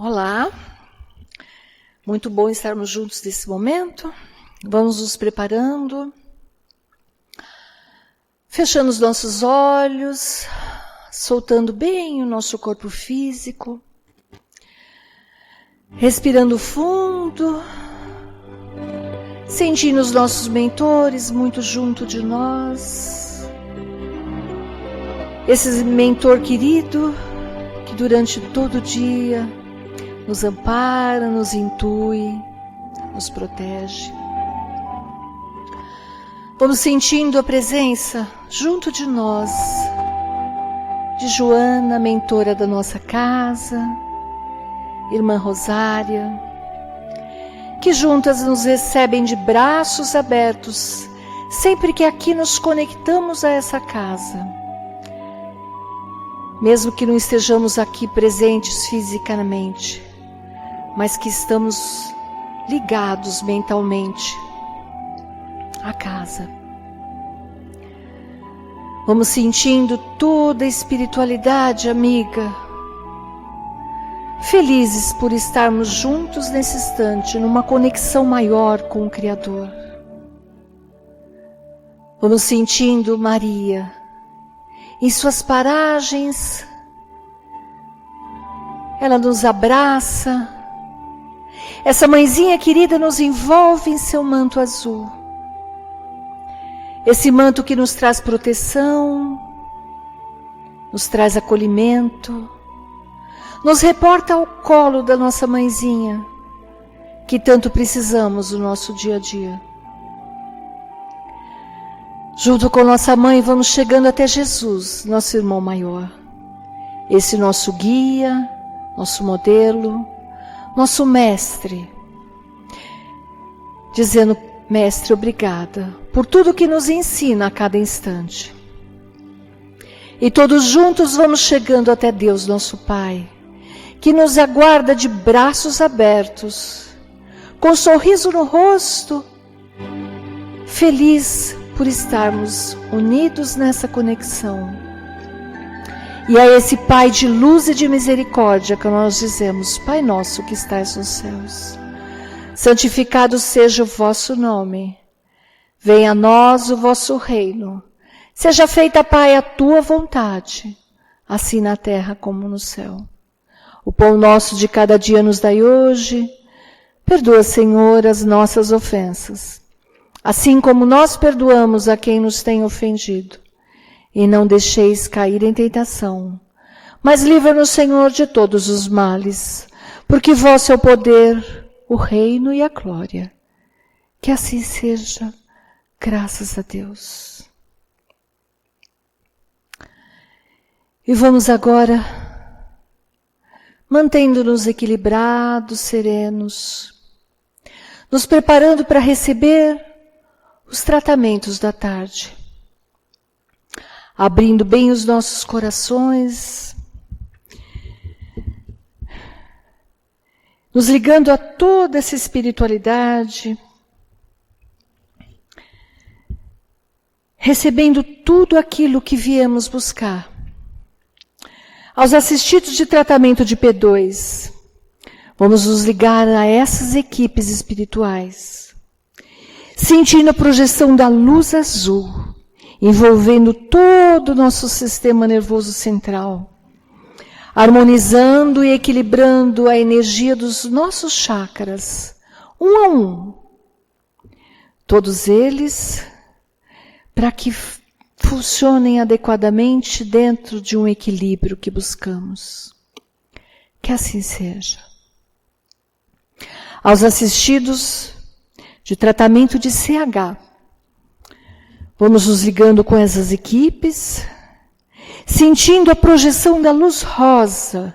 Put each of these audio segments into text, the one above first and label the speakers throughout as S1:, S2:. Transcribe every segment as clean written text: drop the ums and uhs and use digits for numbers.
S1: Olá, muito bom estarmos juntos nesse momento. Vamos nos preparando, fechando os nossos olhos, soltando bem o nosso corpo físico, respirando fundo, sentindo os nossos mentores muito junto de nós. Esse mentor querido que durante todo o dia nos ampara, nos intui, nos protege. Vamos sentindo a presença junto de nós, de Joana, mentora da nossa casa, irmã Rosária, que juntas nos recebem de braços abertos, sempre que aqui nos conectamos a essa casa. Mesmo que não estejamos aqui presentes fisicamente, mas que estamos ligados mentalmente à casa. Vamos sentindo toda a espiritualidade amiga, felizes por estarmos juntos nesse instante, numa conexão maior com o Criador. Vamos sentindo Maria, em suas paragens, ela nos abraça. Essa mãezinha querida nos envolve em seu manto azul. Esse manto que nos traz proteção, nos traz acolhimento, nos reporta ao colo da nossa mãezinha, que tanto precisamos no nosso dia a dia. Junto com nossa mãe vamos chegando até Jesus, nosso irmão maior. Esse nosso guia, nosso modelo, nosso mestre, dizendo: mestre, obrigada por tudo que nos ensina a cada instante. E todos juntos vamos chegando até Deus, nosso Pai, que nos aguarda de braços abertos, com um sorriso no rosto, feliz por estarmos unidos nessa conexão. E a esse Pai de luz e de misericórdia que nós dizemos: Pai nosso que estais nos céus, santificado seja o vosso nome, venha a nós o vosso reino, seja feita, Pai, a tua vontade, assim na terra como no céu. O pão nosso de cada dia nos dai hoje, perdoa, Senhor, as nossas ofensas, assim como nós perdoamos a quem nos tem ofendido. E não deixeis cair em tentação, mas livra-nos, Senhor, de todos os males, porque vosso é o poder, o reino e a glória. Que assim seja, graças a Deus. E vamos agora, mantendo-nos equilibrados, serenos, nos preparando para receber os tratamentos da tarde. Abrindo bem os nossos corações, nos ligando a toda essa espiritualidade, recebendo tudo aquilo que viemos buscar. Aos assistidos de tratamento de P2, vamos nos ligar a essas equipes espirituais, sentindo a projeção da luz azul, envolvendo todo o nosso sistema nervoso central, harmonizando e equilibrando a energia dos nossos chakras, um a um. Todos eles, para que funcionem adequadamente dentro de um equilíbrio que buscamos. Que assim seja. Aos assistidos de tratamento de CH, vamos nos ligando com essas equipes, sentindo a projeção da luz rosa,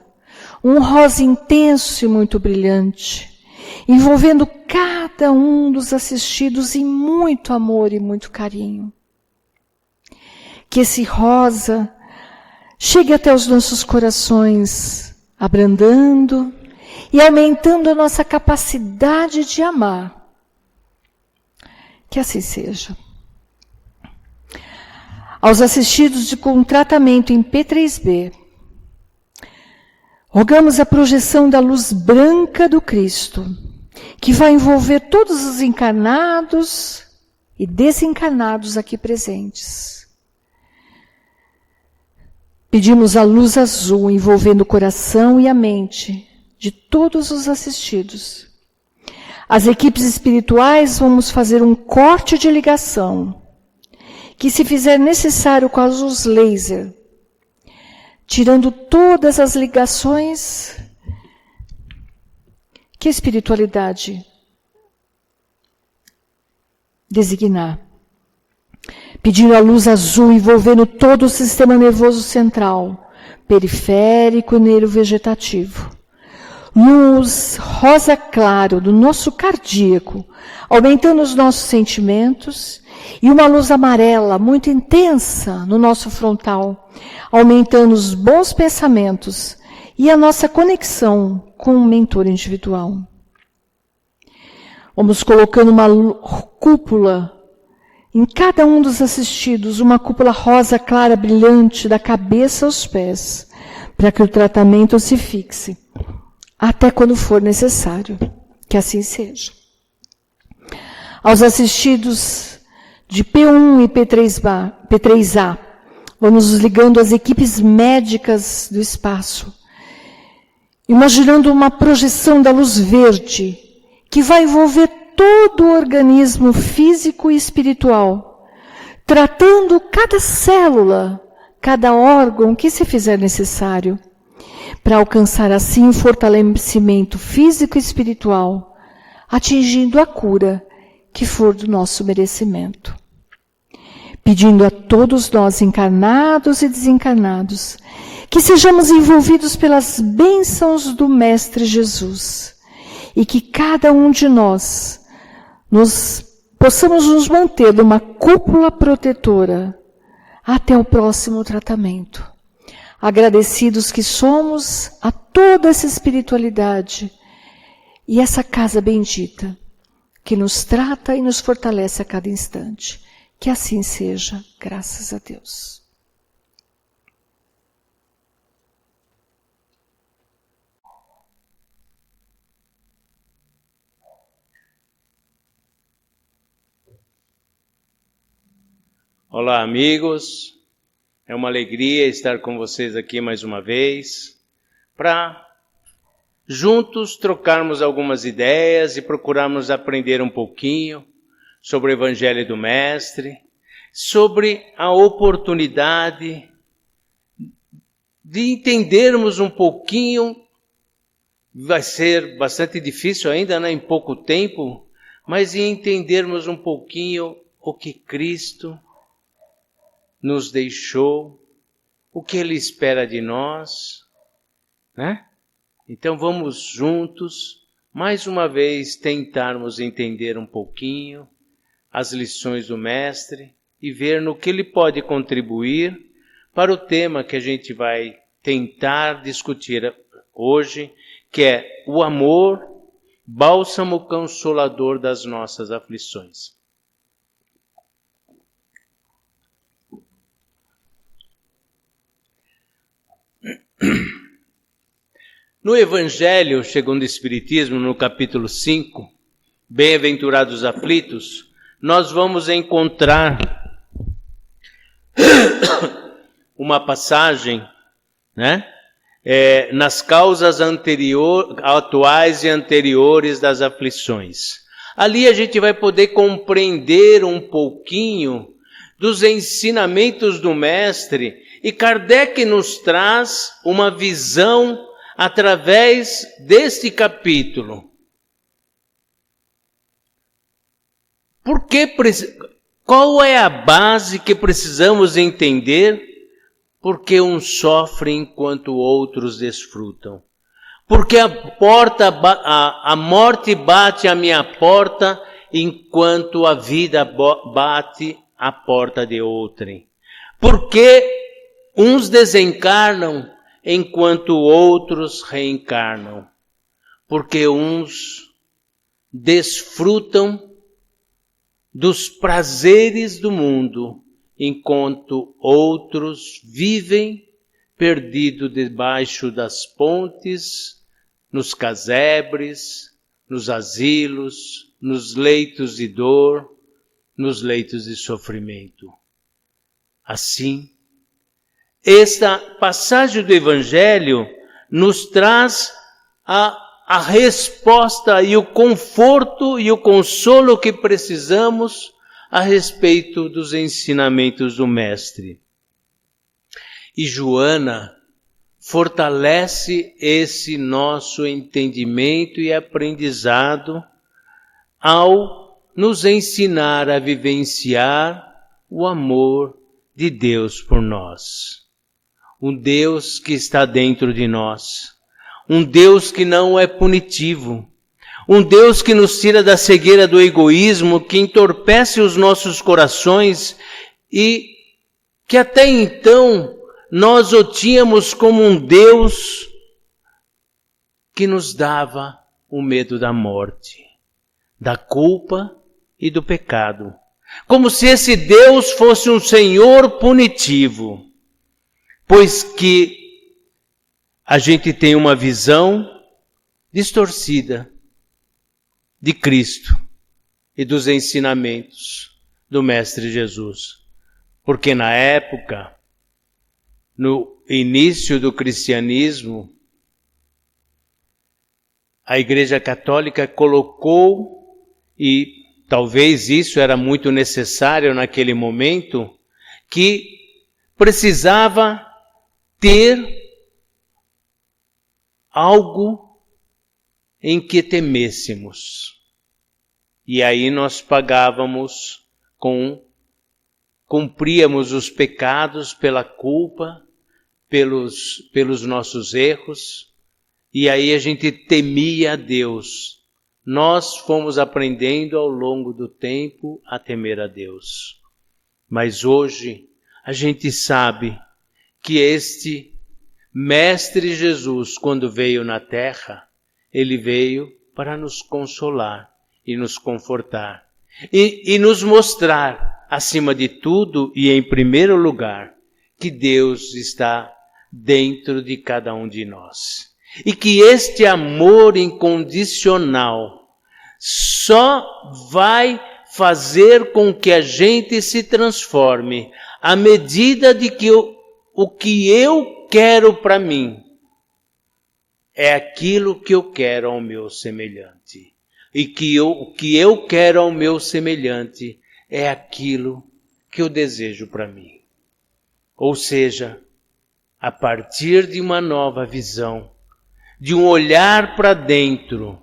S1: um rosa intenso e muito brilhante, envolvendo cada um dos assistidos em muito amor e muito carinho. Que esse rosa chegue até os nossos corações, abrandando e aumentando a nossa capacidade de amar. Que assim seja. Aos assistidos com tratamento em P3B, Rogamos a projeção da luz branca do Cristo, que vai envolver todos os encarnados e desencarnados aqui presentes. Pedimos a luz azul envolvendo o coração e a mente de todos os assistidos. As equipes espirituais vamos fazer um corte de ligação, que se fizer necessário com a luz laser, tirando todas as ligações que a espiritualidade designar. Pedindo a luz azul envolvendo todo o sistema nervoso central, periférico e neurovegetativo. Luz rosa claro do nosso cardíaco, aumentando os nossos sentimentos, e uma luz amarela muito intensa no nosso frontal, aumentando os bons pensamentos e a nossa conexão com o mentor individual. Vamos colocando uma cúpula em cada um dos assistidos, uma cúpula rosa clara brilhante da cabeça aos pés, para que o tratamento se fixe, até quando for necessário, que assim seja. Aos assistidos de P1 e P3A, vamos nos ligando às equipes médicas do espaço, imaginando uma projeção da luz verde, que vai envolver todo o organismo físico e espiritual, tratando cada célula, cada órgão que se fizer necessário, para alcançar assim o fortalecimento físico e espiritual, atingindo a cura que for do nosso merecimento. Pedindo a todos nós, encarnados e desencarnados, que sejamos envolvidos pelas bênçãos do Mestre Jesus e que cada um de nós possamos nos manter numa cúpula protetora até o próximo tratamento. Agradecidos que somos a toda essa espiritualidade e essa casa bendita que nos trata e nos fortalece a cada instante. Que assim seja, graças a Deus.
S2: Olá, amigos. É uma alegria estar com vocês aqui mais uma vez, para juntos trocarmos algumas ideias e procurarmos aprender um pouquinho sobre o Evangelho do Mestre, sobre a oportunidade de entendermos um pouquinho. Vai ser bastante difícil ainda, né, em pouco tempo, mas de entendermos um pouquinho o que Cristo nos deixou, o que Ele espera de nós, né? Então vamos juntos, mais uma vez, tentarmos entender um pouquinho as lições do Mestre e ver no que Ele pode contribuir para o tema que a gente vai tentar discutir hoje, que é o amor, bálsamo consolador das nossas aflições. No Evangelho segundo o Espiritismo, no capítulo 5, Bem-aventurados aflitos, nós vamos encontrar uma passagem, né? Nas causas atuais e anteriores das aflições. Ali a gente vai poder compreender um pouquinho dos ensinamentos do Mestre, e Kardec nos traz uma visão através deste capítulo. Qual é a base que precisamos entender? Porque uns sofrem enquanto outros desfrutam. Porque a morte bate à minha porta enquanto a vida bate à porta de outrem. Porque uns desencarnam enquanto outros reencarnam. Porque uns desfrutam dos prazeres do mundo, enquanto outros vivem perdido debaixo das pontes, nos casebres, nos asilos, nos leitos de dor, nos leitos de sofrimento. Assim, esta passagem do Evangelho nos traz a resposta e o conforto e o consolo que precisamos a respeito dos ensinamentos do Mestre. E Joana fortalece esse nosso entendimento e aprendizado ao nos ensinar a vivenciar o amor de Deus por nós. Um Deus que está dentro de nós. Um Deus que não é punitivo. Um Deus que nos tira da cegueira do egoísmo, que entorpece os nossos corações e que até então nós o tínhamos como um Deus que nos dava o medo da morte, da culpa e do pecado. Como se esse Deus fosse um Senhor punitivo, pois que a gente tem uma visão distorcida de Cristo e dos ensinamentos do Mestre Jesus. Porque na época, no início do cristianismo, a Igreja Católica colocou, e talvez isso era muito necessário naquele momento, que precisava ter algo em que temêssemos. E aí nós pagávamos cumpríamos os pecados pela culpa, pelos nossos erros, e aí a gente temia a Deus. Nós fomos aprendendo ao longo do tempo a temer a Deus. Mas hoje a gente sabe que este Mestre Jesus, quando veio na terra, ele veio para nos consolar e nos confortar e nos mostrar, acima de tudo e em primeiro lugar, que Deus está dentro de cada um de nós. E que este amor incondicional só vai fazer com que a gente se transforme à medida de que o que eu quero para mim é aquilo que eu quero ao meu semelhante. E que o que eu quero ao meu semelhante é aquilo que eu desejo para mim. Ou seja, a partir de uma nova visão, de um olhar para dentro,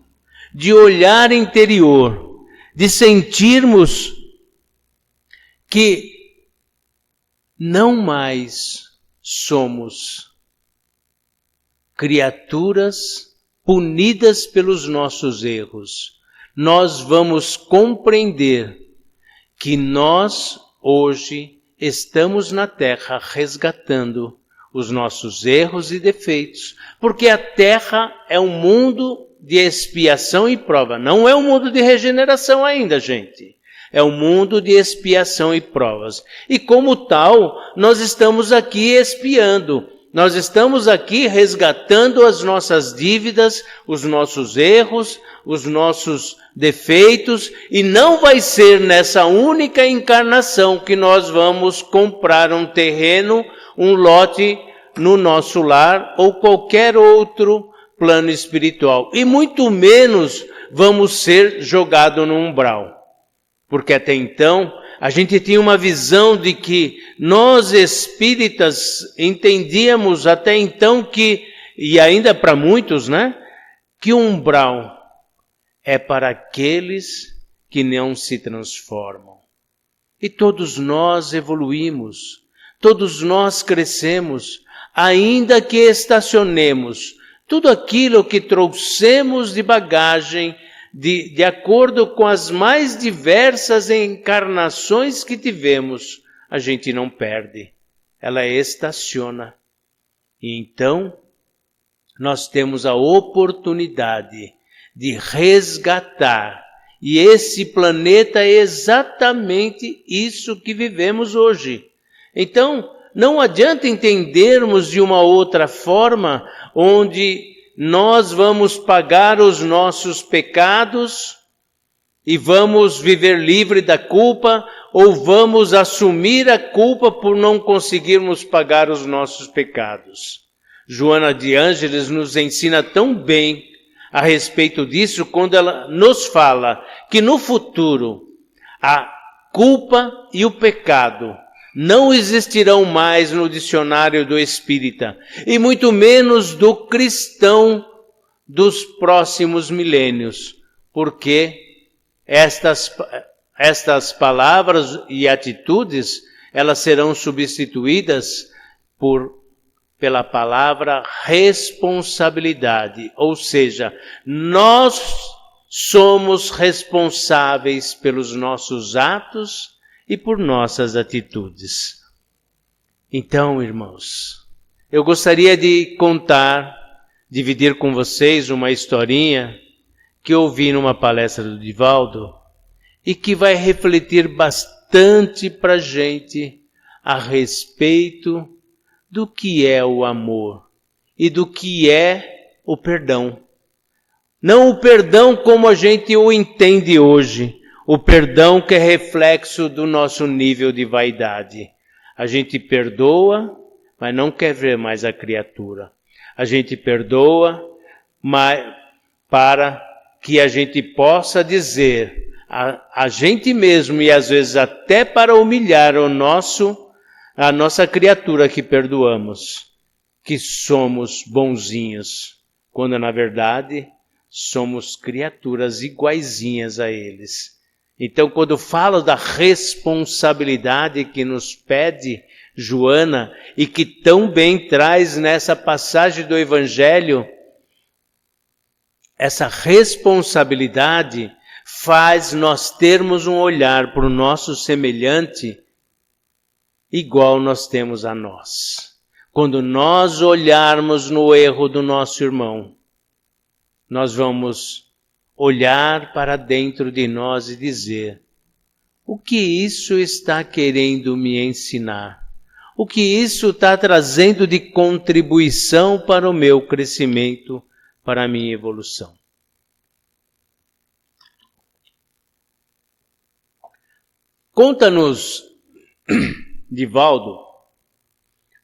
S2: de olhar interior, de sentirmos que não mais somos criaturas punidas pelos nossos erros. Nós vamos compreender que nós hoje estamos na terra resgatando os nossos erros e defeitos, porque a terra é um mundo de expiação e prova. Não é um mundo de regeneração ainda, gente. É um mundo de expiação e provas. E como tal, nós estamos aqui expiando. Nós estamos aqui resgatando as nossas dívidas, os nossos erros, os nossos defeitos, e não vai ser nessa única encarnação que nós vamos comprar um terreno, um lote no nosso lar ou qualquer outro plano espiritual. E muito menos vamos ser jogados no umbral. Porque até então a gente tinha uma visão de que nós espíritas entendíamos até então que, e ainda para muitos, né, que o umbral é para aqueles que não se transformam. E todos nós evoluímos, todos nós crescemos, ainda que estacionemos tudo aquilo que trouxemos de bagagem, de acordo com as mais diversas encarnações que tivemos, a gente não perde, ela estaciona. E então, nós temos a oportunidade de resgatar, e esse planeta é exatamente isso que vivemos hoje. Então, não adianta entendermos de uma outra forma, onde nós vamos pagar os nossos pecados e vamos viver livre da culpa, ou vamos assumir a culpa por não conseguirmos pagar os nossos pecados. Joana de Ângeles nos ensina tão bem a respeito disso, quando ela nos fala que no futuro a culpa e o pecado não existirão mais no dicionário do espírita, e muito menos do cristão dos próximos milênios, porque estas palavras e atitudes, elas serão substituídas pela palavra responsabilidade, ou seja, nós somos responsáveis pelos nossos atos e por nossas atitudes. Então, irmãos, eu gostaria de dividir com vocês uma historinha que eu ouvi numa palestra do Divaldo e que vai refletir bastante para a gente a respeito do que é o amor e do que é o perdão. Não o perdão como a gente o entende hoje, o perdão que é reflexo do nosso nível de vaidade. A gente perdoa, mas não quer ver mais a criatura. A gente perdoa, mas para que a gente possa dizer a gente mesmo, e às vezes até para humilhar a nossa criatura que perdoamos, que somos bonzinhos, quando na verdade somos criaturas iguaizinhas a eles. Então, quando falo da responsabilidade que nos pede Joana, e que tão bem traz nessa passagem do Evangelho, essa responsabilidade faz nós termos um olhar para o nosso semelhante igual nós temos a nós. Quando nós olharmos no erro do nosso irmão, nós vamos olhar para dentro de nós e dizer: o que isso está querendo me ensinar? O que isso está trazendo de contribuição para o meu crescimento, para a minha evolução? Conta-nos, Divaldo,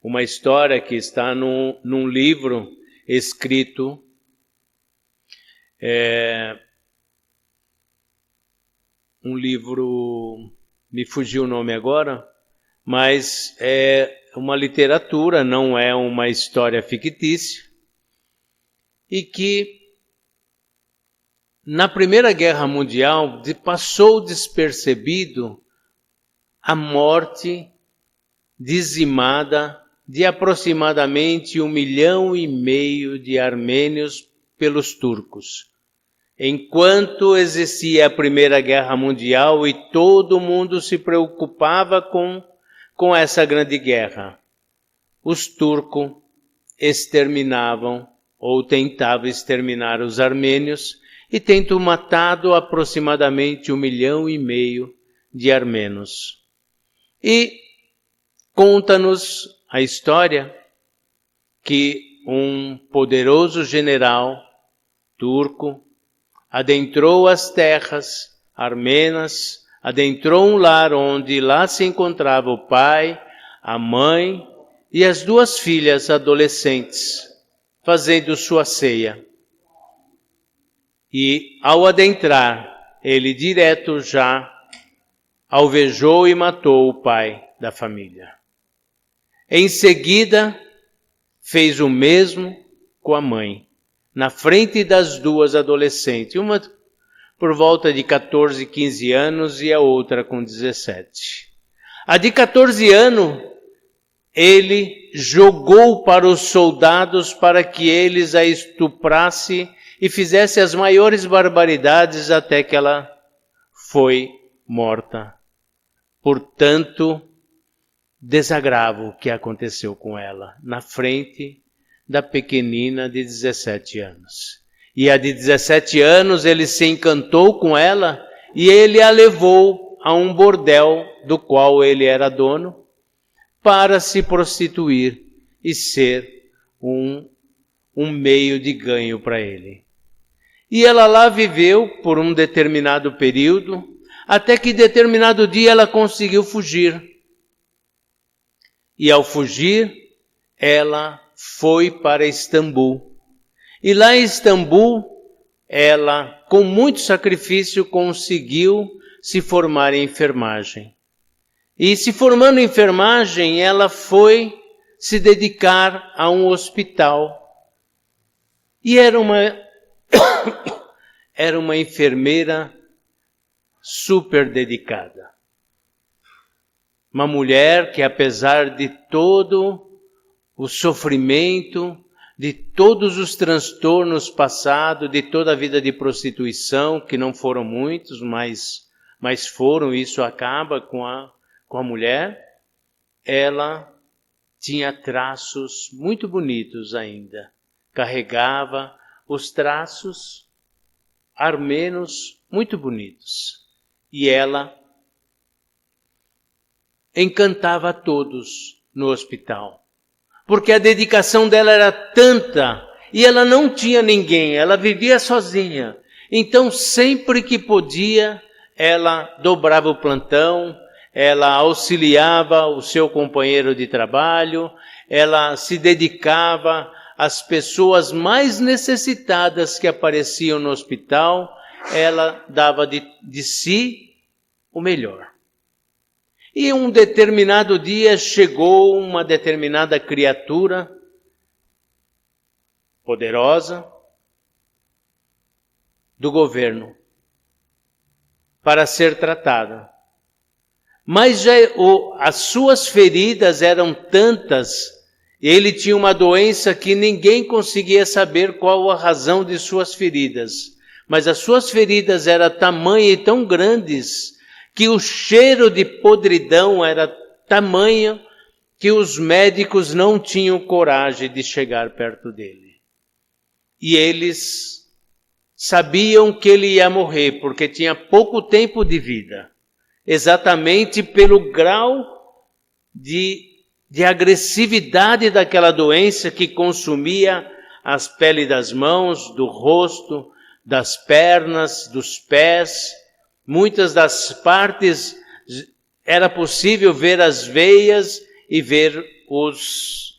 S2: uma história que está num livro escrito, um livro, me fugiu o nome agora, mas é uma literatura, não é uma história fictícia, e que na Primeira Guerra Mundial passou despercebido a morte dizimada de aproximadamente 1,5 milhão de armênios pelos turcos. Enquanto existia a Primeira Guerra Mundial e todo mundo se preocupava com essa grande guerra, os turcos exterminavam ou tentavam exterminar os armênios e tentam matado aproximadamente 1,5 milhão de armênios. E conta-nos a história que um poderoso general turco adentrou as terras armenas, adentrou um lar onde lá se encontrava o pai, a mãe e as 2 filhas adolescentes, fazendo sua ceia. E ao adentrar, ele direto já alvejou e matou o pai da família. Em seguida, fez o mesmo com a mãe, na frente das 2 adolescentes, uma por volta de 14, 15 anos e a outra com 17. A de 14 anos, ele jogou para os soldados para que eles a estuprassem e fizessem as maiores barbaridades até que ela foi morta. Portanto, desagravo que aconteceu com ela, na frente da pequenina de 17 anos. E a de 17 anos, ele se encantou com ela e ele a levou a um bordel do qual ele era dono, para se prostituir e ser um meio de ganho para ele. E ela lá viveu por um determinado período, até que determinado dia ela conseguiu fugir. E ao fugir, ela foi para Istambul. E lá em Istambul, ela, com muito sacrifício, conseguiu se formar em enfermagem. E se formando em enfermagem, ela foi se dedicar a um hospital. E era uma enfermeira super dedicada. Uma mulher que, apesar de todo o sofrimento, de todos os transtornos passados, de toda a vida de prostituição, que não foram muitos, mas foram, isso acaba com a mulher, ela tinha traços muito bonitos ainda. Carregava os traços armenos muito bonitos. E ela encantava a todos no hospital. Porque a dedicação dela era tanta e ela não tinha ninguém, ela vivia sozinha. Então, sempre que podia, ela dobrava o plantão, ela auxiliava o seu companheiro de trabalho, ela se dedicava às pessoas mais necessitadas que apareciam no hospital, ela dava de si o melhor. E um determinado dia chegou uma determinada criatura poderosa do governo para ser tratada. Mas as suas feridas eram tantas, ele tinha uma doença que ninguém conseguia saber qual a razão de suas feridas. Mas as suas feridas eram tamanhas e tão grandes que o cheiro de podridão era tamanho que os médicos não tinham coragem de chegar perto dele. E eles sabiam que ele ia morrer, porque tinha pouco tempo de vida, exatamente pelo grau de agressividade daquela doença que consumia as peles das mãos, do rosto, das pernas, dos pés. Muitas das partes era possível ver as veias e ver os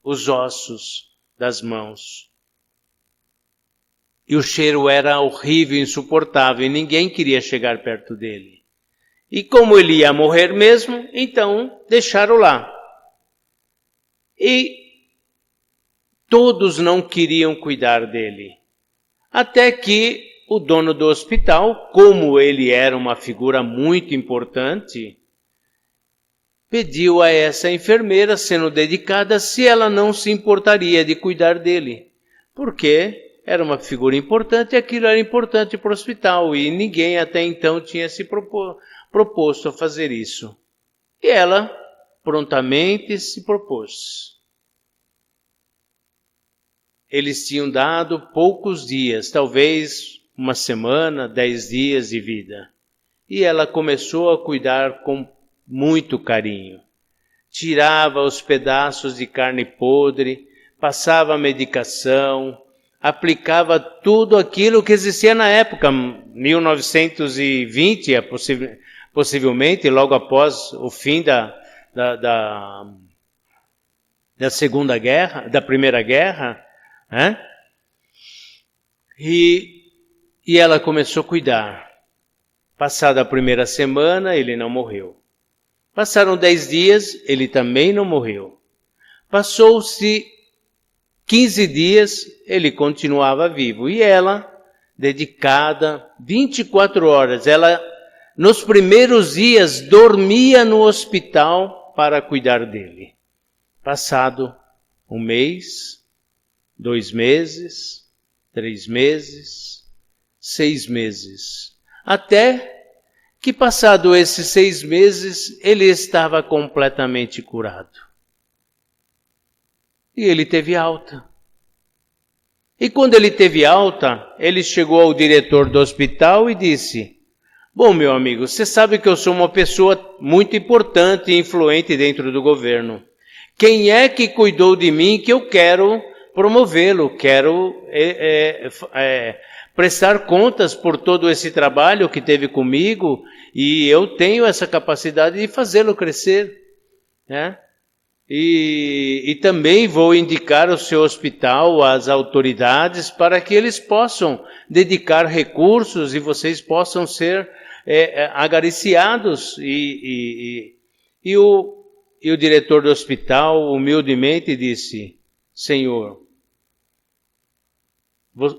S2: ossos das mãos. E o cheiro era horrível, insuportável, e ninguém queria chegar perto dele. E como ele ia morrer mesmo, então deixaram lá. E todos não queriam cuidar dele. Até que o dono do hospital, como ele era uma figura muito importante, pediu a essa enfermeira, sendo dedicada, se ela não se importaria de cuidar dele. Porque era uma figura importante e aquilo era importante para o hospital. E ninguém até então tinha se proposto a fazer isso. E ela prontamente se propôs. Eles tinham dado poucos dias, talvez uma semana, 10 dias de vida. E ela começou a cuidar com muito carinho. Tirava os pedaços de carne podre, passava a medicação, aplicava tudo aquilo que existia na época, 1920, possivelmente, logo após o fim da Segunda Guerra, da Primeira Guerra, né? E ela começou a cuidar. Passada a primeira semana, ele não morreu. Passaram 10 dias, ele também não morreu. Passou-se 15 dias, ele continuava vivo. E ela, dedicada 24 horas, ela nos primeiros dias dormia no hospital para cuidar dele. Passado 1 mês, 2 meses, 3 meses, 6 meses. Até que passado esses 6 meses, ele estava completamente curado. E ele teve alta. E quando ele teve alta, ele chegou ao diretor do hospital e disse: Bom, meu amigo, você sabe que eu sou uma pessoa muito importante e influente dentro do governo. Quem é que cuidou de mim que eu quero promovê-lo, quero prestar contas por todo esse trabalho que teve comigo e eu tenho essa capacidade de fazê-lo crescer, né? E também vou indicar o seu hospital às autoridades para que eles possam dedicar recursos e vocês possam ser acariciados. E o diretor do hospital humildemente disse: Senhor,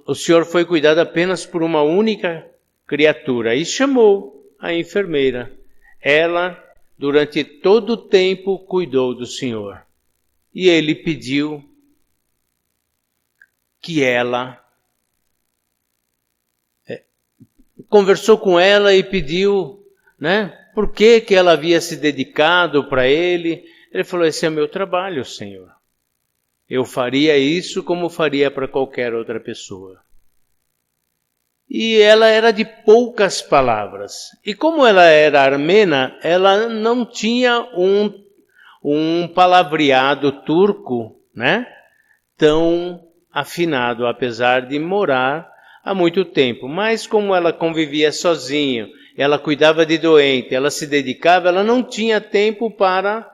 S2: o senhor foi cuidado apenas por uma única criatura. E chamou a enfermeira. Ela, durante todo o tempo, cuidou do senhor. E ele pediu que ela... conversou com ela e pediu, né, por que ela havia se dedicado para ele. Ele falou: esse é meu trabalho, Senhor. Eu faria isso como faria para qualquer outra pessoa. E ela era de poucas palavras. E como ela era armena, ela não tinha um palavreado turco, né, tão afinado, apesar de morar há muito tempo. Mas como ela convivia sozinha, ela cuidava de doente, ela se dedicava, ela não tinha tempo para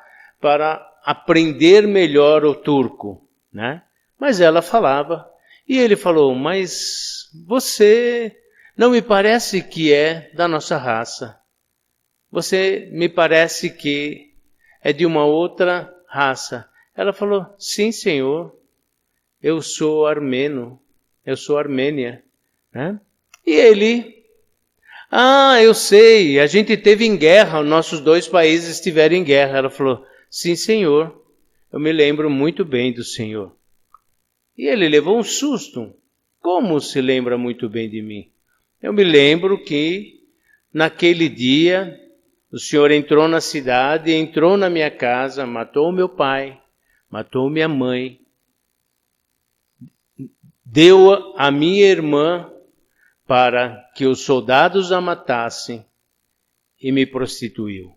S2: aprender melhor o turco, né? Mas ela falava. E ele falou: mas você não me parece que é da nossa raça. Você me parece que é de uma outra raça. Ela falou: sim, senhor, eu sou armeno, eu sou armênia, né? E ele: eu sei, a gente teve em guerra, nossos dois países estiveram em guerra. Ela falou: sim, senhor, eu me lembro muito bem do senhor. E ele levou um susto. Como se lembra muito bem de mim? Eu me lembro que naquele dia o senhor entrou na cidade, entrou na minha casa, matou meu pai, matou minha mãe, deu a minha irmã para que os soldados a matassem e me prostituiu.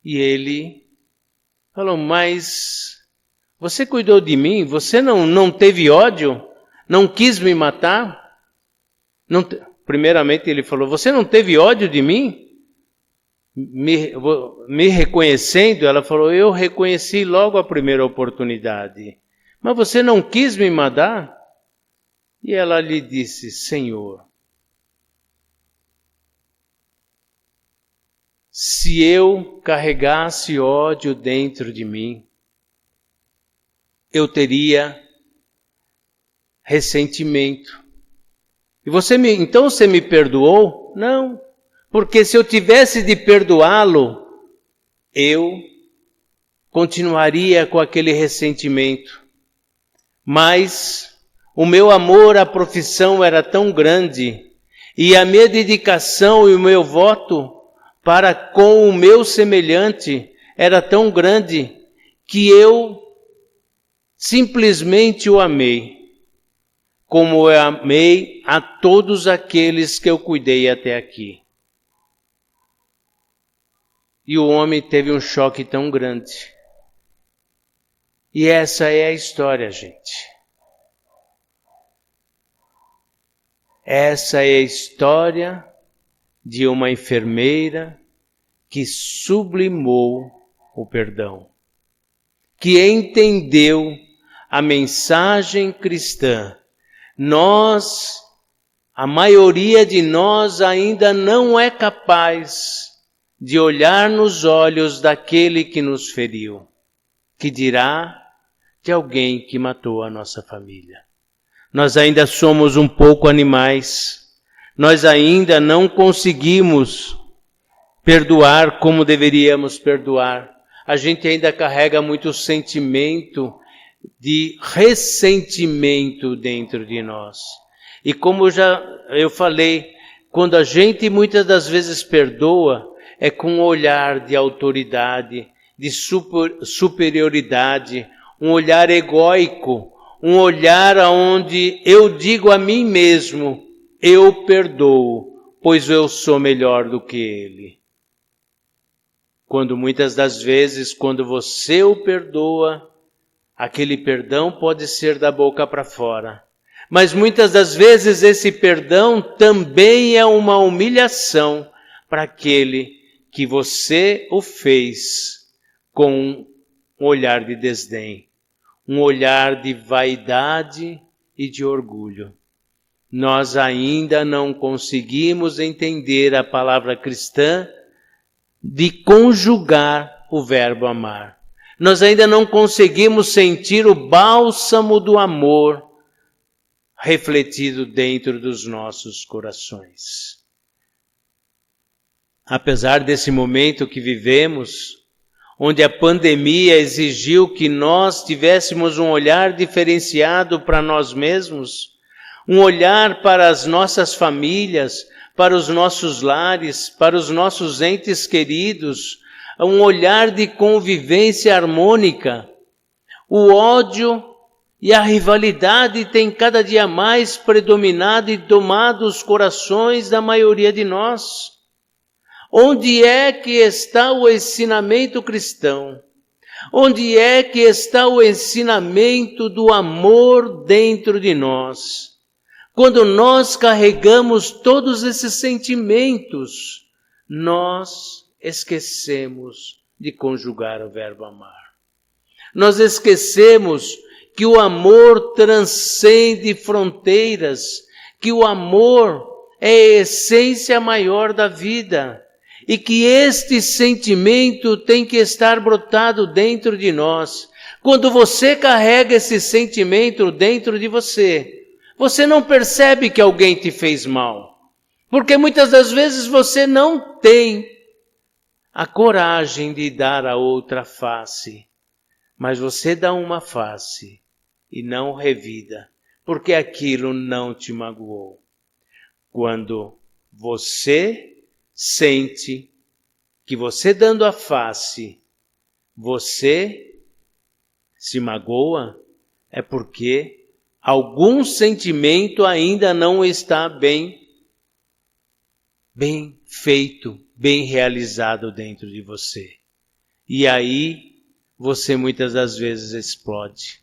S2: E ele falou: mas você cuidou de mim? Você não teve ódio? Não quis me matar? Primeiramente ele falou: você não teve ódio de mim? Me reconhecendo? Ela falou: eu reconheci logo a primeira oportunidade. Mas você não quis me matar? E ela lhe disse: Senhor, se eu carregasse ódio dentro de mim, eu teria ressentimento. E então você me perdoou? Não, porque se eu tivesse de perdoá-lo, eu continuaria com aquele ressentimento. Mas o meu amor à profissão era tão grande, e a minha dedicação e o meu voto para com o meu semelhante era tão grande, que eu simplesmente o amei, como eu amei a todos aqueles que eu cuidei até aqui. E o homem teve um choque tão grande. E essa é a história, gente. Essa é a história de uma enfermeira que sublimou o perdão, que entendeu a mensagem cristã. A maioria de nós ainda não é capaz de olhar nos olhos daquele que nos feriu, que dirá de alguém que matou a nossa família. Nós ainda somos um pouco animais, nós ainda não conseguimos perdoar como deveríamos perdoar. A gente ainda carrega muito sentimento de ressentimento dentro de nós. E como eu falei, quando a gente muitas das vezes perdoa, é com um olhar de autoridade, de superioridade, um olhar egóico, um olhar onde eu digo a mim mesmo eu perdoo, pois eu sou melhor do que ele. Quando muitas das vezes, quando você o perdoa, aquele perdão pode ser da boca para fora. Mas muitas das vezes esse perdão também é uma humilhação para aquele que você o fez com um olhar de desdém, um olhar de vaidade e de orgulho. Nós ainda não conseguimos entender a palavra cristã de conjugar o verbo amar. Nós ainda não conseguimos sentir o bálsamo do amor refletido dentro dos nossos corações. Apesar desse momento que vivemos, onde a pandemia exigiu que nós tivéssemos um olhar diferenciado para nós mesmos, um olhar para as nossas famílias, para os nossos lares, para os nossos entes queridos, um olhar de convivência harmônica. O ódio e a rivalidade têm cada dia mais predominado e tomado os corações da maioria de nós. Onde é que está o ensinamento cristão? Onde é que está o ensinamento do amor dentro de nós? Quando nós carregamos todos esses sentimentos, nós esquecemos de conjugar o verbo amar. Nós esquecemos que o amor transcende fronteiras, que o amor é a essência maior da vida e que este sentimento tem que estar brotado dentro de nós. Quando você carrega esse sentimento dentro de você, você não percebe que alguém te fez mal, porque muitas das vezes você não tem a coragem de dar a outra face, mas você dá uma face e não revida, porque aquilo não te magoou. Quando você sente que você dando a face, você se magoa, é porque algum sentimento ainda não está bem feito, bem realizado dentro de você. E aí você muitas das vezes explode.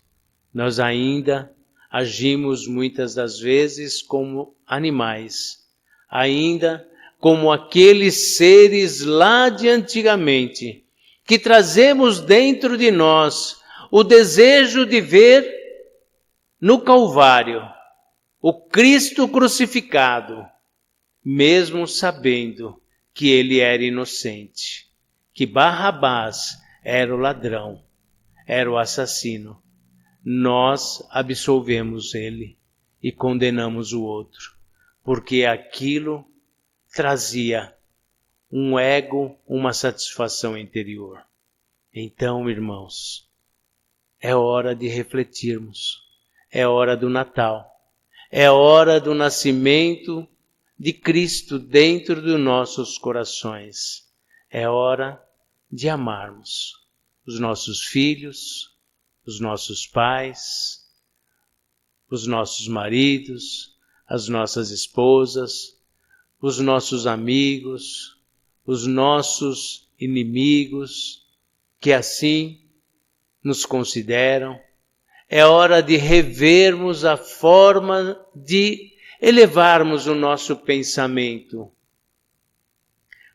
S2: Nós ainda agimos muitas das vezes como animais, ainda como aqueles seres lá de antigamente, que trazemos dentro de nós o desejo de ver no Calvário o Cristo crucificado, mesmo sabendo que ele era inocente, que Barrabás era o ladrão, era o assassino. Nós absolvemos ele e condenamos o outro, porque aquilo trazia um ego, uma satisfação interior. Então, irmãos, é hora de refletirmos, é hora do Natal, é hora do nascimento de Cristo dentro dos nossos corações, é hora de amarmos os nossos filhos, os nossos pais, os nossos maridos, as nossas esposas, os nossos amigos, os nossos inimigos, que assim nos consideram. É hora de revermos a forma de elevarmos o nosso pensamento.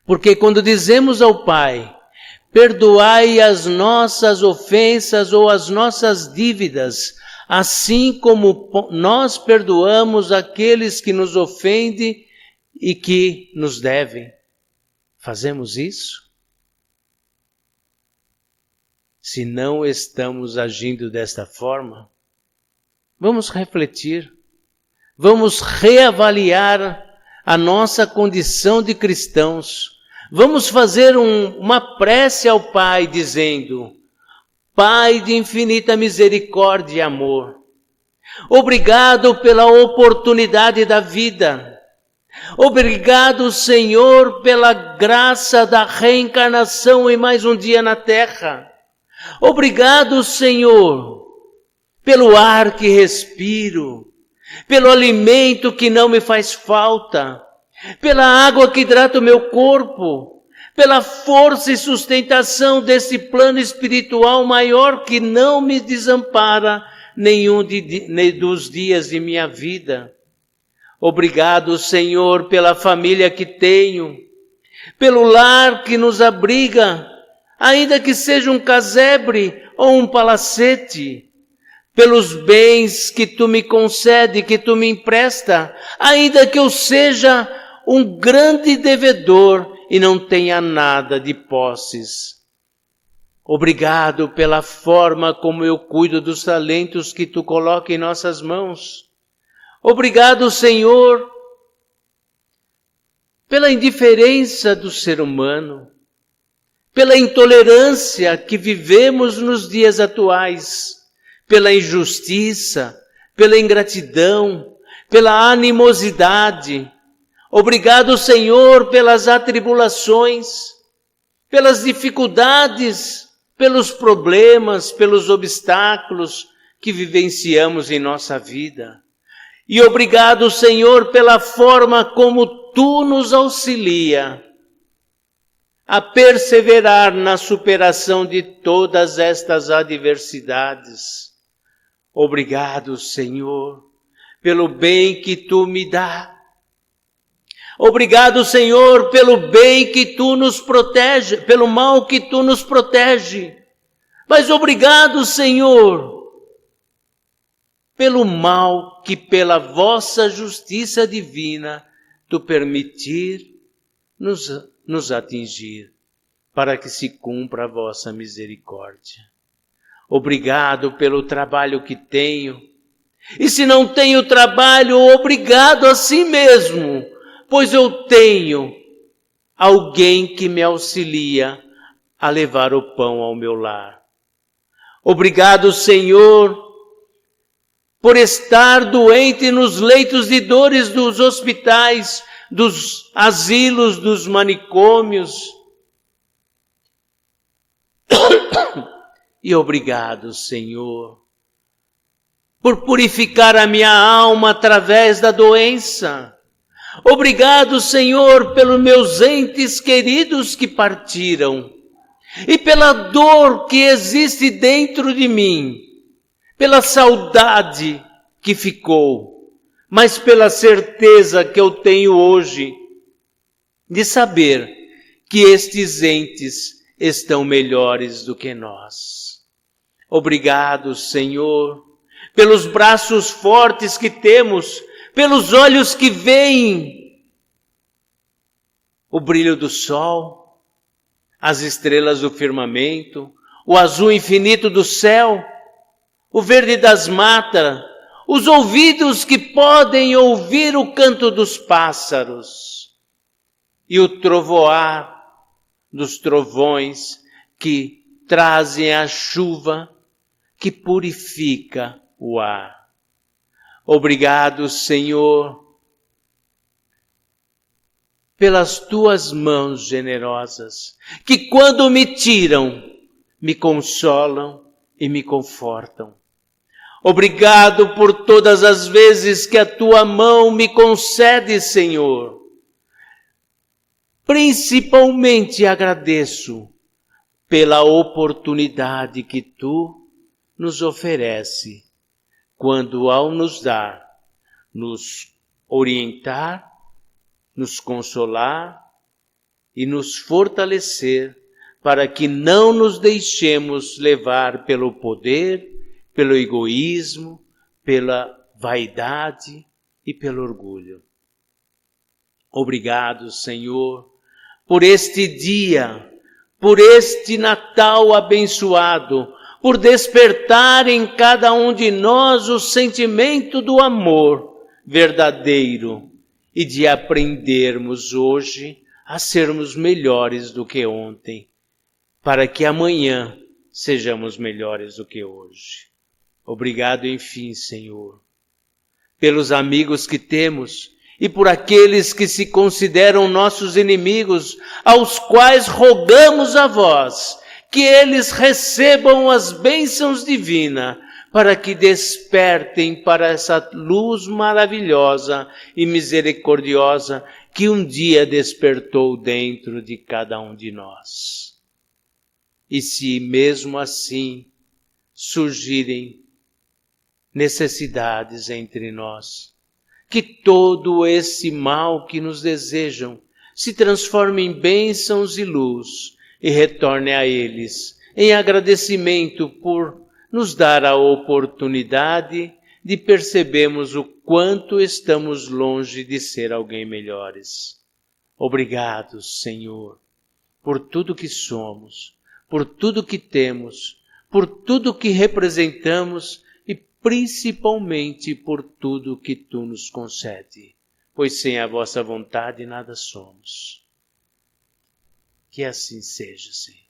S2: Porque quando dizemos ao Pai, perdoai as nossas ofensas ou as nossas dívidas, assim como nós perdoamos aqueles que nos ofendem e que nos devem. Fazemos isso? Se não estamos agindo desta forma, vamos refletir, vamos reavaliar a nossa condição de cristãos. Vamos fazer uma prece ao Pai dizendo: Pai de infinita misericórdia e amor, obrigado pela oportunidade da vida. Obrigado, Senhor, pela graça da reencarnação em mais um dia na terra. Obrigado, Senhor, pelo ar que respiro. pelo alimento que não me faz falta, pela água que hidrata o meu corpo, pela força e sustentação desse plano espiritual maior que não me desampara nenhum dos dias de minha vida. Obrigado, Senhor, pela família que tenho, pelo lar que nos abriga, ainda que seja um casebre ou um palacete, pelos bens que Tu me concede, que Tu me empresta, ainda que eu seja um grande devedor e não tenha nada de posses. Obrigado pela forma como eu cuido dos talentos que Tu coloca em nossas mãos. Obrigado, Senhor, pela indiferença do ser humano, pela intolerância que vivemos nos dias atuais, pela injustiça, pela ingratidão, pela animosidade. Obrigado, Senhor, pelas atribulações, pelas dificuldades, pelos problemas, pelos obstáculos que vivenciamos em nossa vida. E obrigado, Senhor, pela forma como Tu nos auxilia a perseverar na superação de todas estas adversidades. Obrigado, Senhor, pelo bem que Tu me dá. Obrigado, Senhor, pelo bem que Tu nos protege, pelo mal que Tu nos protege. Mas obrigado, Senhor, pelo mal que pela Vossa justiça divina Tu permitir nos atingir, para que se cumpra a Vossa misericórdia. Obrigado pelo trabalho que tenho. E se não tenho trabalho, obrigado a si mesmo, pois eu tenho alguém que me auxilia a levar o pão ao meu lar. Obrigado, Senhor, por estar doente nos leitos de dores dos hospitais, dos asilos, dos manicômios. E obrigado, Senhor, por purificar a minha alma através da doença. Obrigado, Senhor, pelos meus entes queridos que partiram e pela dor que existe dentro de mim, pela saudade que ficou, mas pela certeza que eu tenho hoje de saber que estes entes estão melhores do que nós. Obrigado, Senhor, pelos braços fortes que temos, pelos olhos que veem o brilho do sol, as estrelas do firmamento, o azul infinito do céu, o verde das matas, os ouvidos que podem ouvir o canto dos pássaros e o trovoar dos trovões que trazem a chuva que purifica o ar. Obrigado, Senhor, pelas Tuas mãos generosas, que quando me tiram, me consolam e me confortam. Obrigado por todas as vezes que a Tua mão me concede, Senhor. Principalmente agradeço pela oportunidade que Tu nos oferece, quando ao nos dar, nos orientar, nos consolar e nos fortalecer, para que não nos deixemos levar pelo poder, pelo egoísmo, pela vaidade e pelo orgulho. Obrigado, Senhor, por este dia, por este Natal abençoado, por despertar em cada um de nós o sentimento do amor verdadeiro e de aprendermos hoje a sermos melhores do que ontem, para que amanhã sejamos melhores do que hoje. Obrigado, enfim, Senhor, pelos amigos que temos e por aqueles que se consideram nossos inimigos, aos quais rogamos a Vós que eles recebam as bênçãos divinas, para que despertem para essa luz maravilhosa e misericordiosa que um dia despertou dentro de cada um de nós. E se mesmo assim surgirem necessidades entre nós, que todo esse mal que nos desejam se transforme em bênçãos e luz e retorne a eles em agradecimento por nos dar a oportunidade de percebermos o quanto estamos longe de ser alguém melhores. Obrigado, Senhor, por tudo que somos, por tudo que temos, por tudo que representamos e principalmente por tudo que Tu nos concede, pois sem a vossa vontade nada somos. Que assim seja, Senhor.